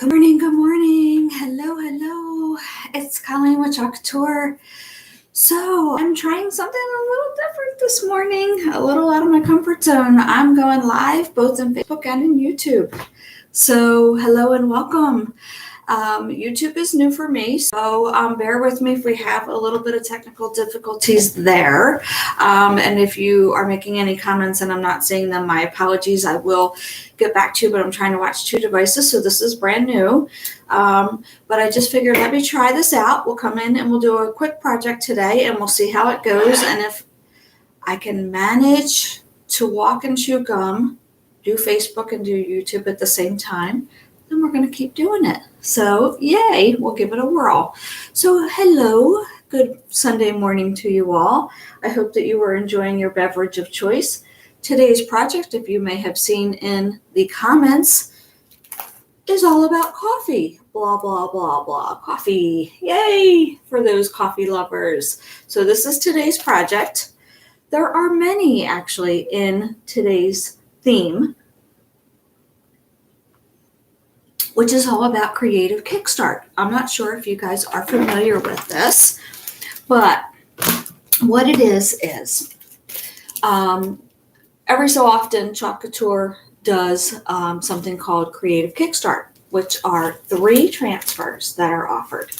Good morning, good morning. Hello, hello. It's Colleen with Couture. So I'm trying something a little different this morning, a little out of my comfort zone. I'm going live both on Facebook and in YouTube. So hello and welcome. YouTube is new for me, so bear with me if we have a little bit of technical difficulties there. And if you are making any comments and I'm not seeing them, my apologies. I will get back to you, but I'm trying to watch two devices, so this is brand new. But I just figured, let me try this out. We'll come in and we'll do a quick project today, and we'll see how it goes. And if I can manage to walk and chew gum, do Facebook and do YouTube at the same time, then we're going to keep doing it. So yay, we'll give it a whirl. So hello, good Sunday morning to you all. I hope that you were enjoying your beverage of choice. Today's project, if you may have seen in the comments, is all about coffee. Blah, blah, blah, blah. Coffee. Yay for those coffee lovers. So this is today's project. There are many actually in today's theme, which is all about creative kickstart. I'm not sure if you guys are familiar with this, but what it is every so often Couture does something called creative kickstart, which are 3 transfers that are offered.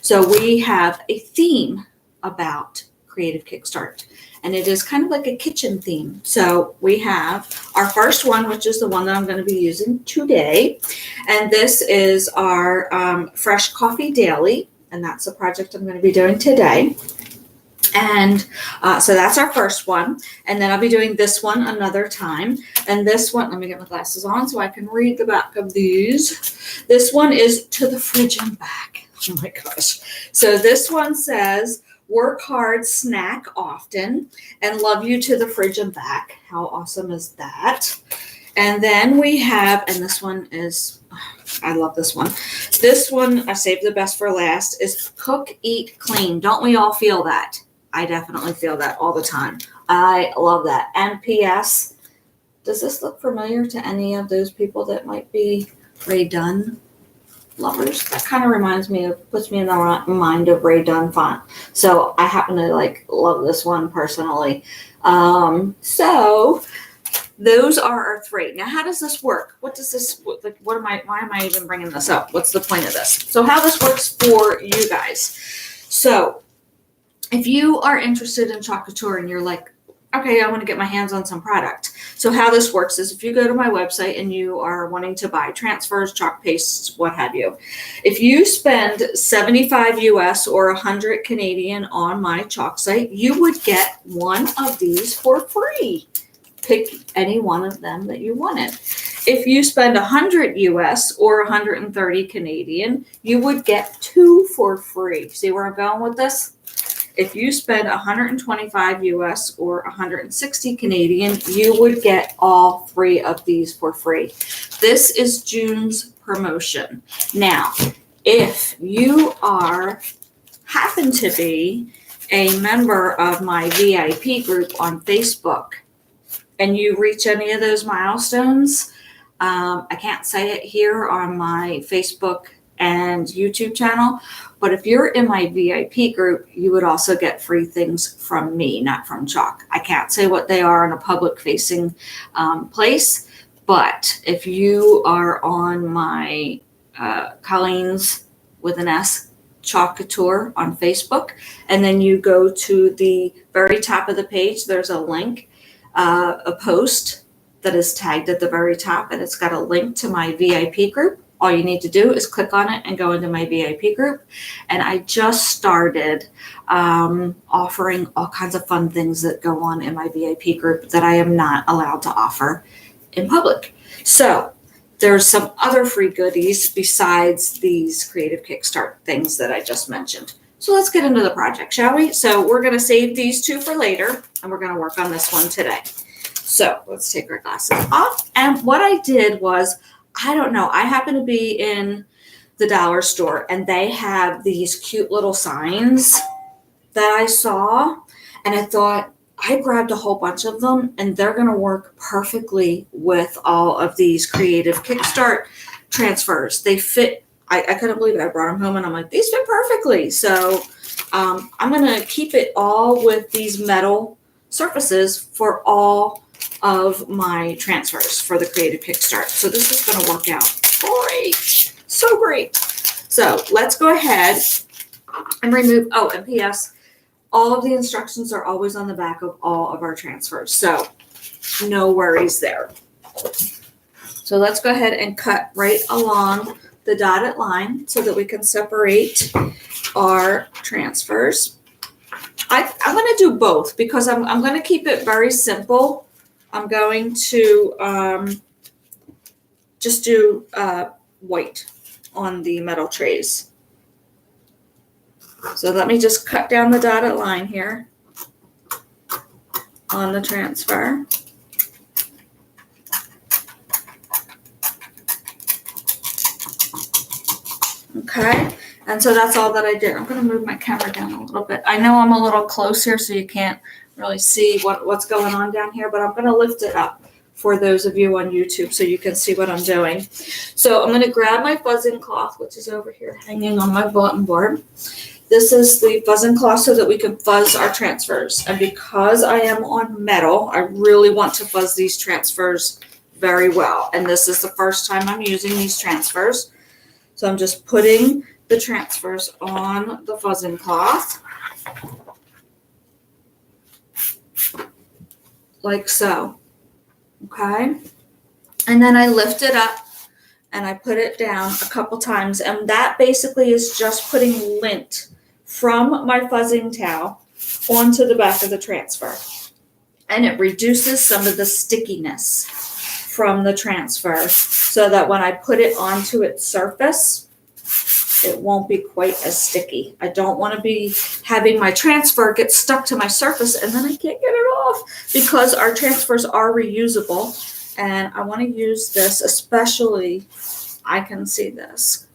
So we have a theme about creative kickstart, and it is kind of like a kitchen theme. So we have our first one, which is the one that I'm going to be using today. And this is our Fresh Coffee Daily. And that's the project I'm going to be doing today. And so that's our first one. And then I'll be doing this one another time. And this one, let me get my glasses on so I can read the back of these. This one is To the Fridge and Back. Oh my gosh. So this one says, work hard, snack often, and love you to the fridge and back. How awesome is that? And then we have, and this one is, I love this one. This one, I saved the best for last, is cook, eat, clean. Don't we all feel that? I definitely feel that all the time. I love that. And P.S., does this look familiar to any of those people that might be Ray Dunn lovers? That kind of puts me in the mind of Ray Dunn font. So I happen to love this one personally. So those are our 3. Now, how does this work? Why am I even bringing this up? What's the point of this? So how this works for you guys. So if you are interested in Couture and you're like, okay, I want to get my hands on some product. So how this works is if you go to my website and you are wanting to buy transfers, chalk pastes, what have you, if you spend 75 US or 100 Canadian on my chalk site, you would get one of these for free. Pick any one of them that you wanted. If you spend 100 US or 130 Canadian, you would get 2 for free. See where I'm going with this? If you spend 125 US or 160 Canadian, you would get all 3 of these for free. This is June's promotion. Now, if you happen to be a member of my VIP group on Facebook and you reach any of those milestones, I can't say it here on my Facebook and YouTube channel, but if you're in my VIP group, you would also get free things from me, not from Chalk. I can't say what they are in a public facing place, but if you are on my Colleen's with an S Chalk Couture on Facebook, and then you go to the very top of the page, there's a link, a post that is tagged at the very top, and it's got a link to my VIP group. All you need to do is click on it and go into my VIP group. And I just started offering all kinds of fun things that go on in my VIP group that I am not allowed to offer in public. So there's some other free goodies besides these creative kickstart things that I just mentioned. So let's get into the project, shall we? So we're going to save these 2 for later, and we're going to work on this one today. So let's take our glasses off. And what I did was, I don't know, I happen to be in the dollar store and they have these cute little signs that I saw, and I thought, I grabbed a whole bunch of them, and they're going to work perfectly with all of these Creative Kickstart transfers. They fit. I couldn't believe it. I brought them home, and I'm like, these fit perfectly. So I'm going to keep it all with these metal surfaces for all of my transfers for the Creative Kickstart. So this is going to work out great. So great. So let's go ahead and remove, oh, and P.S., all of the instructions are always on the back of all of our transfers. So no worries there. So let's go ahead and cut right along the dotted line so that we can separate our transfers. I'm going to do both because I'm going to keep it very simple. I'm going to just do white on the metal trays. So let me just cut down the dotted line here on the transfer. Okay, and so that's all that I did. I'm going to move my camera down a little bit. I know I'm a little close here, so you can't really see what's going on down here, but I'm going to lift it up for those of you on YouTube so you can see what I'm doing. So I'm going to grab my fuzzing cloth, which is over here hanging on my button board. This is the fuzzing cloth so that we can fuzz our transfers. And because I am on metal, I really want to fuzz these transfers very well. And this is the first time I'm using these transfers. So I'm just putting the transfers on the fuzzing cloth. Like so. Okay. And then I lift it up and I put it down a couple times. And that basically is just putting lint from my fuzzing towel onto the back of the transfer. And it reduces some of the stickiness from the transfer so that when I put it onto its surface, it won't be quite as sticky. I don't want to be having my transfer get stuck to my surface and then I can't get it off because our transfers are reusable. And I want to use this, especially, I can see this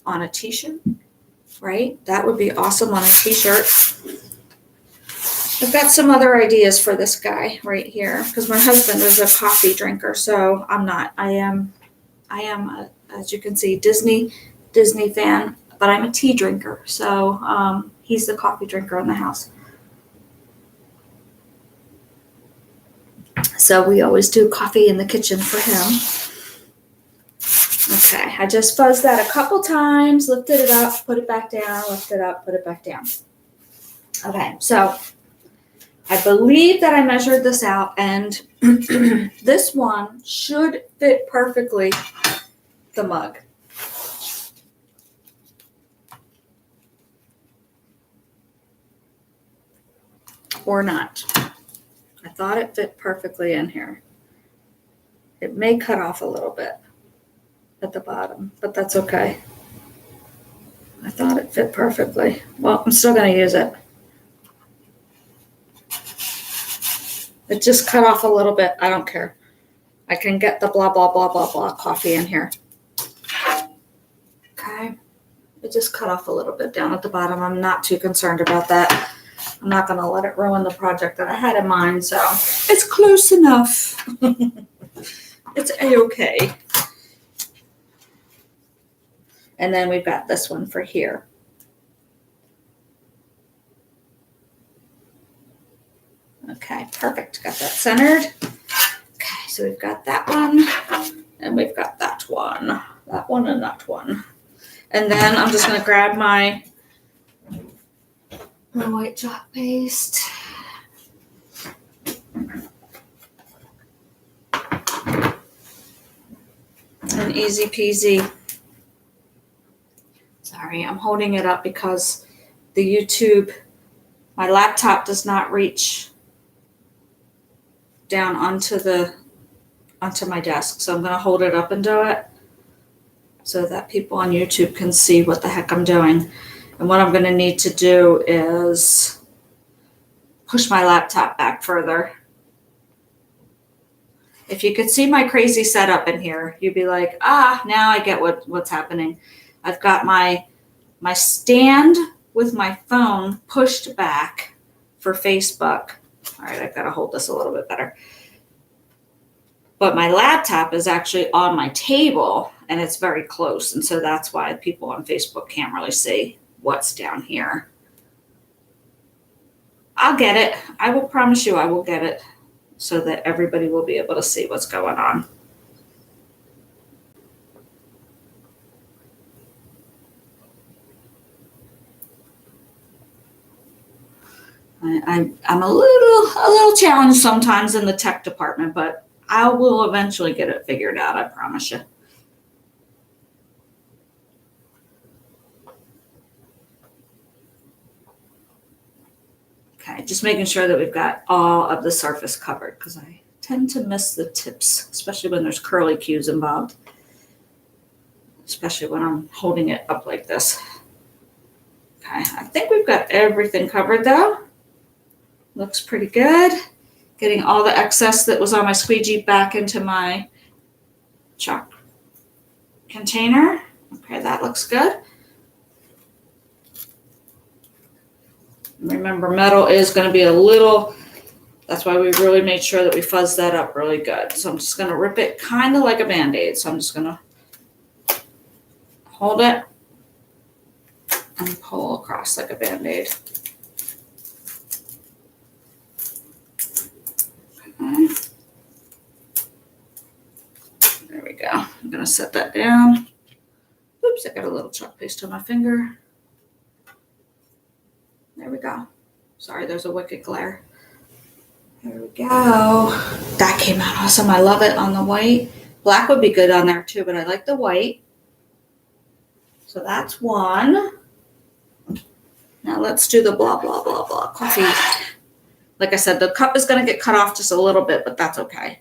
on a t-shirt, right? That would be awesome on a t-shirt. I've got some other ideas for this guy right here because my husband is a coffee drinker, so I'm not. I am as you can see, Disney fan, but I'm a tea drinker, so he's the coffee drinker in the house. So we always do coffee in the kitchen for him. Okay, I just fuzzed that a couple times, lifted it up, put it back down, lift it up, put it back down. Okay, so I believe that I measured this out, and this one should fit perfectly the mug. Or not. I thought it fit perfectly in here. It may cut off a little bit at the bottom, but that's okay. I thought it fit perfectly. Well, I'm still going to use it. It just cut off a little bit. I don't care. I can get the blah, blah, blah, blah, blah coffee in here. Okay. It just cut off a little bit down at the bottom. I'm not too concerned about that. I'm not going to let it ruin the project that I had in mind, so it's close enough. It's a-okay. And then we've got this one for here. Okay, perfect. Got that centered. Okay, so we've got that one, and we've got that one, and that one. And then I'm just going to grab my white chalk paste. And easy peasy. Sorry, I'm holding it up because the YouTube, my laptop does not reach down onto my desk. So I'm going to hold it up and do it so that people on YouTube can see what the heck I'm doing. And what I'm going to need to do is push my laptop back further. If you could see my crazy setup in here, you'd be like, now I get what's happening. I've got my stand with my phone pushed back for Facebook. All right, I've got to hold this a little bit better. But my laptop is actually on my table and it's very close. And so that's why people on Facebook can't really see what's down here. I'll get it. I will promise you I will get it so that everybody will be able to see what's going on. I'm a little challenged sometimes in the tech department, but I will eventually get it figured out, I promise you. Okay, just making sure that we've got all of the surface covered because I tend to miss the tips, especially when there's curly cues involved, especially when I'm holding it up like this. Okay, I think we've got everything covered though. Looks pretty good. Getting all the excess that was on my squeegee back into my chalk container. Okay, that looks good. Remember, metal is going to be a little, that's why we really made sure that we fuzz that up really good. So I'm just going to rip it kind of like a Band-Aid. So I'm just going to hold it and pull across like a Band-Aid. Okay. There we go. I'm going to set that down. Oops, I got a little chalk paste on my finger. There we go. Sorry, there's a wicked glare. There we go. That came out awesome. I love it on the white. Black would be good on there too, but I like the white. So that's one. Now let's do the blah, blah, blah, blah coffee. Like I said, the cup is going to get cut off just a little bit, but that's okay. I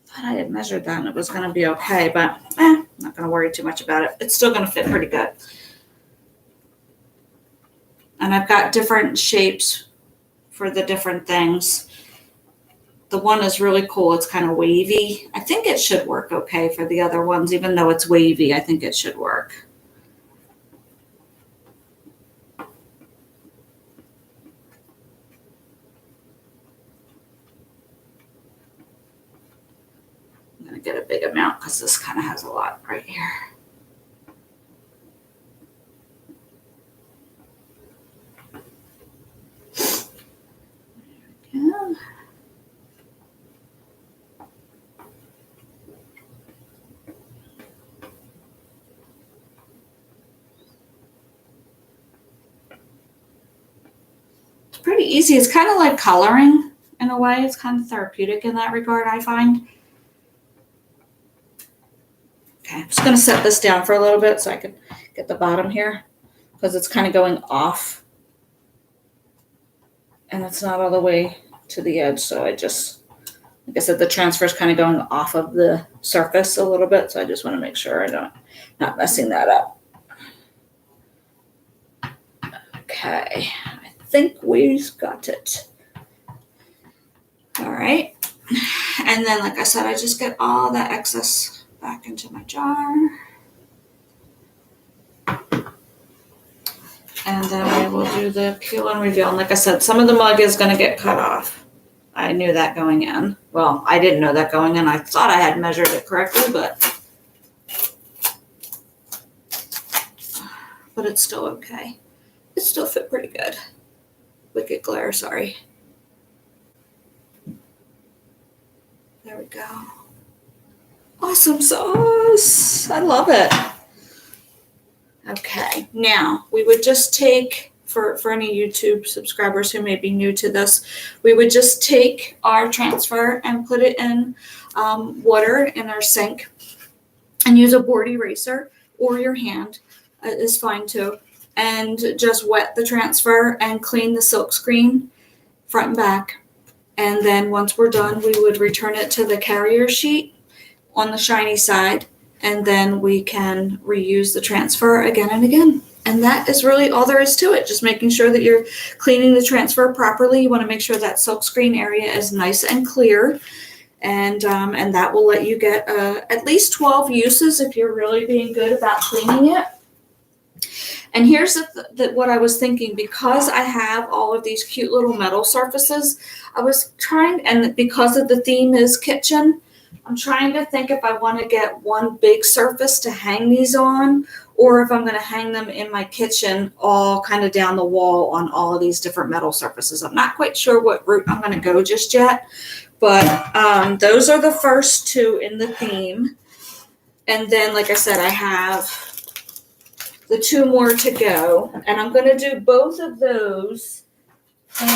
thought I had measured that and it was going to be okay, but I'm not going to worry too much about it. It's still going to fit pretty good. And I've got different shapes for the different things. The one is really cool. It's kind of wavy. I think it should work okay for the other ones, even though it's wavy. I think it should work. I'm going to get a big amount because this kind of has a lot right here. Yeah. It's pretty easy. It's kind of like coloring in a way. It's kind of therapeutic in that regard, I find. Okay, I'm just going to set this down for a little bit so I can get the bottom here because it's kind of going off. And it's not all the way to the edge, so I just, like I said, the transfer is kind of going off of the surface a little bit, so I just want to make sure I'm not messing that up. Okay, I think we've got it. All right, and then like I said, I just get all that excess back into my jar. And then we will do the peel and reveal. And like I said, some of the mug is going to get cut off. I knew that going in. Well, I didn't know that going in. I thought I had measured it correctly, but it's still okay. It still fit pretty good. Wicked glare, sorry. There we go. Awesome sauce. I love it. Okay, now we would just take, for any YouTube subscribers who may be new to this, we would just take our transfer and put it in water in our sink and use a board eraser, or your hand is fine too, and just wet the transfer and clean the silk screen front and back. And then once we're done, we would return it to the carrier sheet on the shiny side. And then we can reuse the transfer again and again. And that is really all there is to it. Just making sure that you're cleaning the transfer properly. You want to make sure that silk screen area is nice and clear. And that will let you get at least 12 uses if you're really being good about cleaning it. And here's what I was thinking, because I have all of these cute little metal surfaces, I was trying, and because of the theme is kitchen, I'm trying to think if I want to get one big surface to hang these on, or if I'm going to hang them in my kitchen all kind of down the wall on all of these different metal surfaces. I'm not quite sure what route I'm going to go just yet, but those are the first two in the theme. And then, like I said, I have the two more to go, and I'm going to do both of those in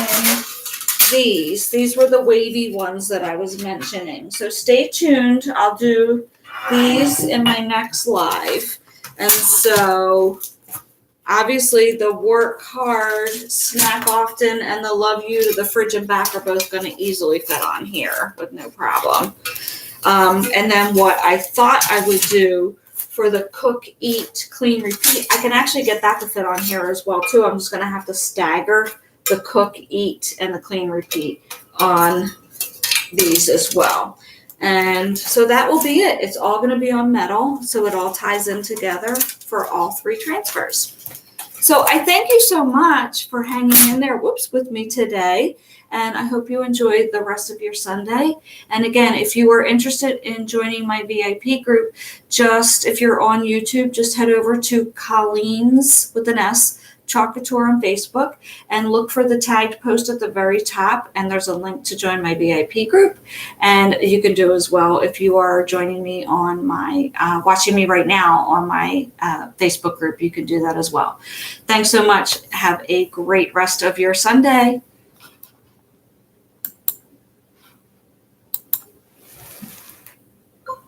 these. These were the wavy ones that I was mentioning. So stay tuned. I'll do these in my next live. And so obviously the work hard, snack often, and the love you to the fridge and back are both going to easily fit on here with no problem. And then what I thought I would do for the cook, eat, clean, repeat, I can actually get that to fit on here as well too. I'm just going to have to stagger the cook, eat, and the clean, repeat on these as well. And so that will be it. It's all going to be on metal, so it all ties in together for all three transfers. So I thank you so much for hanging in there, with me today. And I hope you enjoyed the rest of your Sunday. And again, if you are interested in joining my VIP group, if you're on YouTube, just head over to Colleen's with an S, Chalk Couture on Facebook, and look for the tagged post at the very top. And there's a link to join my VIP group. And you can do as well if you are joining me on my, watching me right now on my Facebook group. You can do that as well. Thanks so much. Have a great rest of your Sunday.